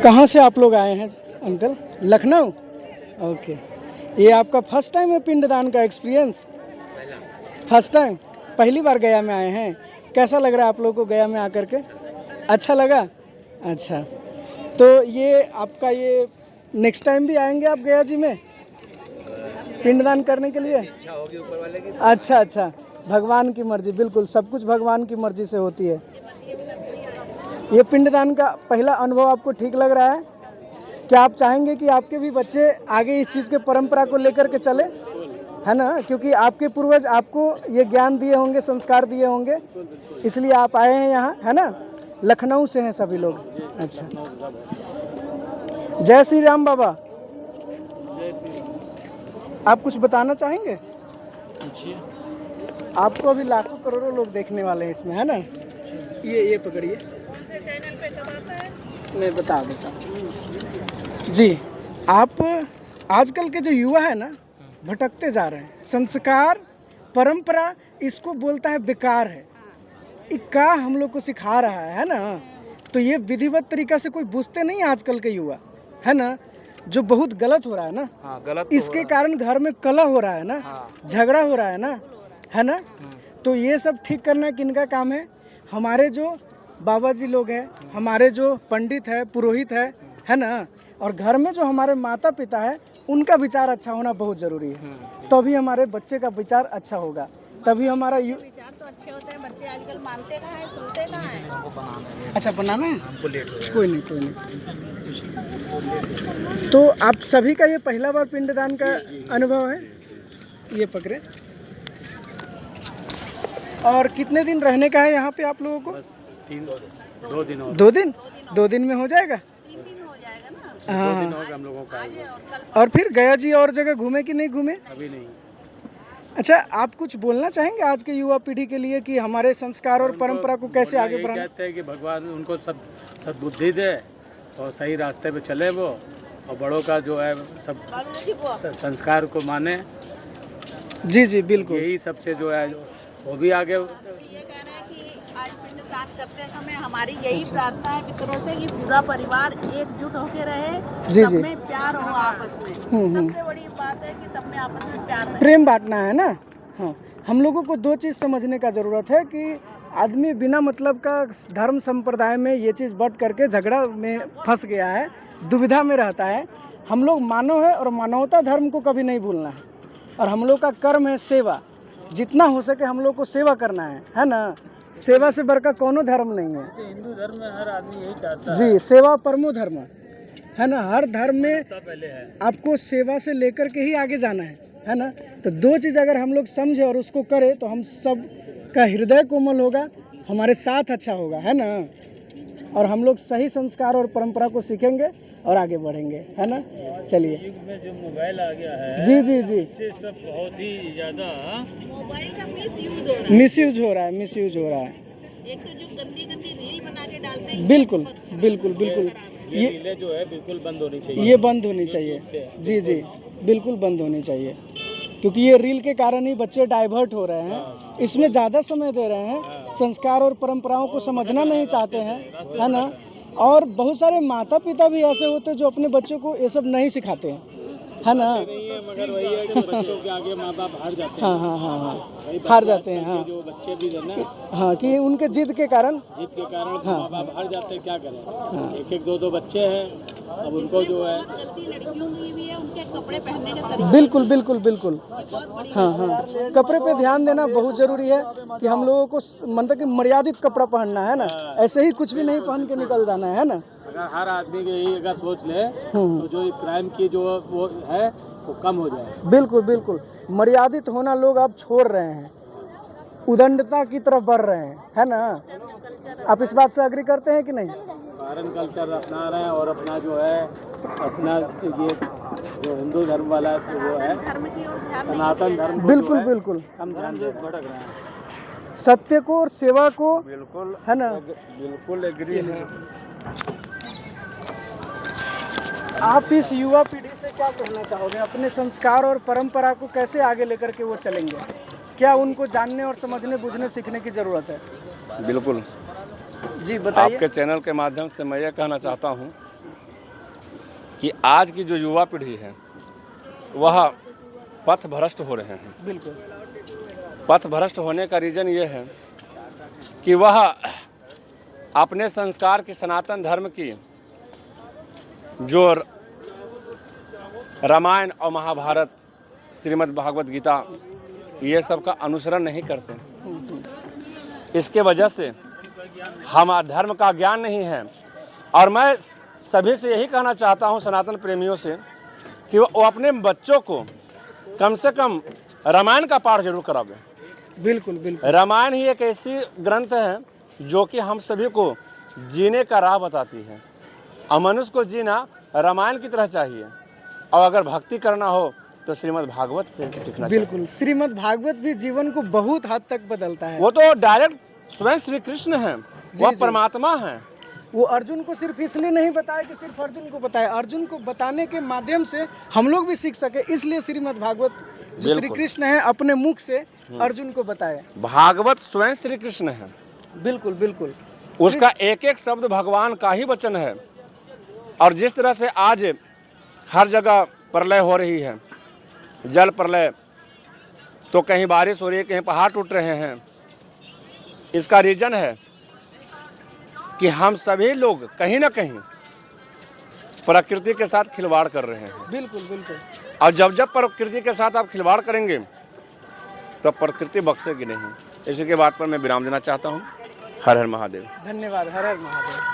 कहाँ से आप लोग आए हैं अंकल? लखनऊ। ओके, ये आपका फर्स्ट टाइम है पिंडदान का एक्सपीरियंस? फर्स्ट टाइम, पहली बार गया में आए हैं। कैसा लग रहा है आप लोगों को गया में आकर के? अच्छा लगा। अच्छा, तो ये आपका ये नेक्स्ट टाइम भी आएंगे आप गया जी में पिंडदान करने के लिए? इच्छा होगी ऊपर वाले की। अच्छा अच्छा, भगवान की मर्जी, बिल्कुल सब कुछ भगवान की मर्जी से होती है। ये पिंडदान का पहला अनुभव आपको ठीक लग रहा है? क्या आप चाहेंगे कि आपके भी बच्चे आगे इस चीज़ के परंपरा को लेकर के चले, है ना? क्योंकि आपके पूर्वज आपको ये ज्ञान दिए होंगे, संस्कार दिए होंगे, इसलिए आप आए हैं यहाँ, है ना? लखनऊ से हैं सभी लोग। अच्छा, जय श्री राम बाबा। आप कुछ बताना चाहेंगे? आपको अभी लाखों करोड़ों लोग देखने वाले हैं इसमें, है ना? ये पकड़िए। चैनल पे दबाता है। नहीं, बता जी। आप आजकल के जो युवा है ना, भटकते जा रहे हैं। संस्कार परंपरा इसको बोलता है बेकार है, इक्का हम लोग को सिखा रहा है ना? तो ये विधिवत तरीका से कोई पूछते नहीं आजकल के युवा, है ना? जो बहुत गलत हो रहा है ना। हाँ, गलत तो इसके कारण घर में कलह हो रहा है ना, झगड़ा हो रहा है ना, है ना? तो ये सब ठीक करना किनका काम है? हमारे जो बाबा जी लोग हैं, हमारे जो पंडित है, पुरोहित है ना? और घर में जो हमारे माता पिता है, उनका विचार अच्छा होना बहुत ज़रूरी है। तभी हमारे बच्चे का विचार अच्छा होगा, तभी हमारा विचार तो अच्छे होते हैं, बच्चे आजकल मानते कहाँ हैं, सुनते कहाँ हैं। अच्छा बनाना है, हमको लेट हो गया। कोई नहीं। तो आप सभी का ये पहला बार पिंडदान का अनुभव है? ये पकड़े। और कितने दिन रहने का है यहाँ पे आप लोगों को? बस 2 दिन और 2 दिन? 2 दिन में हो जाएगा? 3 दिन हो जाएगा ना। 2 दिन हाँ। हो गए हम लोगों का। आज और कल और फिर गया जी और जगह घूमे कि नहीं घूमे? अभी नहीं। अच्छा, आप कुछ बोलना चाहेंगे आज के युवा पीढ़ी के लिए कि हमारे संस्कार और परंपरा को कैसे आगे बढ़ाना? कहते हैं कि भगवान उनको सद्बुद्धि दे और सही रास्ते पे चले वो, और बड़ों का जो है सब संस्कार को माने। जी बिल्कुल। यही सबसे जो है वो भी आगे। ये कह रहे हैं कि आज पिंडदान करते समय हमारी यही प्रार्थना है पितरों से कि पूरा परिवार एकजुट होकर रहे, जी। सब में प्यार हो आपस में। सबसे बड़ी बात है कि सब में आपस में प्यार रहे। प्रेम बांटना है ना। हाँ, हम लोगों को 2 चीज़ समझने का ज़रूरत है कि आदमी बिना मतलब का धर्म संप्रदाय में ये चीज़ बट करके झगड़ा में फंस गया है, दुविधा में रहता है। हम लोग मानव है और मानवता धर्म को कभी नहीं भूलना है। और हम लोग का कर्म है सेवा, जितना हो सके हम लोग को सेवा करना है ना? सेवा से बढ़कर कोनो धर्म नहीं है। हिंदू धर्म में हर आदमी यही चाहता जी, सेवा परमो धर्म, है ना? हर धर्म में पहले है। आपको सेवा से लेकर के ही आगे जाना है ना? तो 2 चीज़ अगर हम लोग समझे और उसको करें तो हम सब का हृदय कोमल होगा, हमारे साथ अच्छा होगा, है ना? और हम लोग सही संस्कार और परंपरा को सीखेंगे और आगे बढ़ेंगे, है ना? चलिए। युग में जो मोबाइल आ गया है, जी इससे सब बहुत ही ज़्यादा मोबाइल का मिसयूज हो रहा है। मिसयूज हो रहा है। एक तो जो गंदी रील बना के डालते हैं, बिल्कुल। ये रीलें जो है बिल्कुल बंद होनी चाहिए। ये बंद होनी चाहिए। जी, बिल्कुल बंद होनी चाहिए, क्योंकि ये रील के कारण ही बच्चे डाइवर्ट हो रहे हैं, इसमें ज़्यादा समय दे रहे हैं, संस्कार और परंपराओं को समझना नहीं चाहते हैं, है ना? और बहुत सारे माता पिता भी ऐसे होते हैं जो अपने बच्चों को ये सब नहीं सिखाते हैं, है ना? मगर वही है कि बच्चों के आगे माँ बाप हार जाते हैं। हाँ, हार जाते हैं। हाँ, जो बच्चे भी है ना, हाँ, कि उनके जिद के कारण माँ बाप हार जाते हैं। क्या करें? एक 2 बच्चे हैं, अब उनको जो है गलती लड़कियों की भी है, उनके कपड़े पहनने के तरीके। बिल्कुल। हाँ, कपड़े पे ध्यान देना बहुत ज़रूरी है कि हम लोगों को मतलब कि मर्यादित कपड़ा पहनना है ना, ऐसे ही कुछ भी नहीं पहन के निकल जाना है ना? अगर हर आदमी के यही अगर सोच ले तो जो क्राइम की जो वो है वो कम हो जाए। बिल्कुल। मर्यादित होना लोग अब छोड़ रहे हैं, उदंडता की तरफ बढ़ रहे हैं, है ना? आप इस बात से एग्री करते हैं कि नहीं? फॉरेन कल्चर अपना रहे हैं और अपना जो है अपना ये जो हिंदू धर्म वाला वो है, धर्म की ओर ध्यान नहीं सनातन धर्म को बिल्कुल। कम ध्यान से भटक रहे हैं। सत्य को और सेवा को, बिल्कुल, है ना? बिल्कुल एग्री है। आप इस युवा पीढ़ी से क्या कहना चाहोगे? अपने संस्कार और परंपरा को कैसे आगे लेकर के वो चलेंगे? क्या उनको जानने और समझने बुझने सीखने की ज़रूरत है? बिल्कुल। जी बताइए। आपके चैनल के माध्यम से मैं ये कहना चाहता हूँ कि आज की जो युवा पीढ़ी है वह पथ भ्रष्ट हो रहे हैं। बिल्कुल। पथ भ्रष्ट होने का रीज़न ये है कि वह अपने संस्कार की, सनातन धर्म की जो रामायण और महाभारत, श्रीमद् भागवत गीता, ये सब का अनुसरण नहीं करते। इसके वजह से हमारा धर्म का ज्ञान नहीं है। और मैं सभी से यही कहना चाहता हूँ, सनातन प्रेमियों से, कि वो अपने बच्चों को कम से कम रामायण का पाठ जरूर करावें। बिल्कुल बिल्कुल। रामायण ही एक ऐसी ग्रंथ है जो कि हम सभी को जीने का राह बताती है। और मनुष्य को जीना रामायण की तरह चाहिए, और अगर भक्ति करना हो तो श्रीमद् भागवत से सीखना चाहिए। बिल्कुल, श्रीमद् भागवत भी जीवन को बहुत हद तक बदलता है। वो तो डायरेक्ट स्वयं श्री कृष्ण है, वह परमात्मा है। वो अर्जुन को सिर्फ इसलिए नहीं बताया कि सिर्फ अर्जुन को बताया, अर्जुन को बताने के माध्यम से हम लोग भी सीख सके, इसलिए श्रीमद् भागवत जो श्री कृष्ण है अपने मुख से अर्जुन को बताया। भागवत स्वयं श्री कृष्ण है। बिल्कुल बिल्कुल। उसका एक एक शब्द भगवान का ही वचन है। और जिस तरह से आज हर जगह प्रलय हो रही है, जल प्रलय, तो कहीं बारिश हो रही है, कहीं पहाड़ टूट रहे हैं, इसका रीजन है कि हम सभी लोग कहीं ना कहीं प्रकृति के साथ खिलवाड़ कर रहे हैं। बिल्कुल बिल्कुल। और जब जब प्रकृति के साथ आप खिलवाड़ करेंगे तो प्रकृति बख्शेगी नहीं। इसी के बात पर मैं विराम देना चाहता हूँ। हर हर महादेव। धन्यवाद। हर हर महादेव।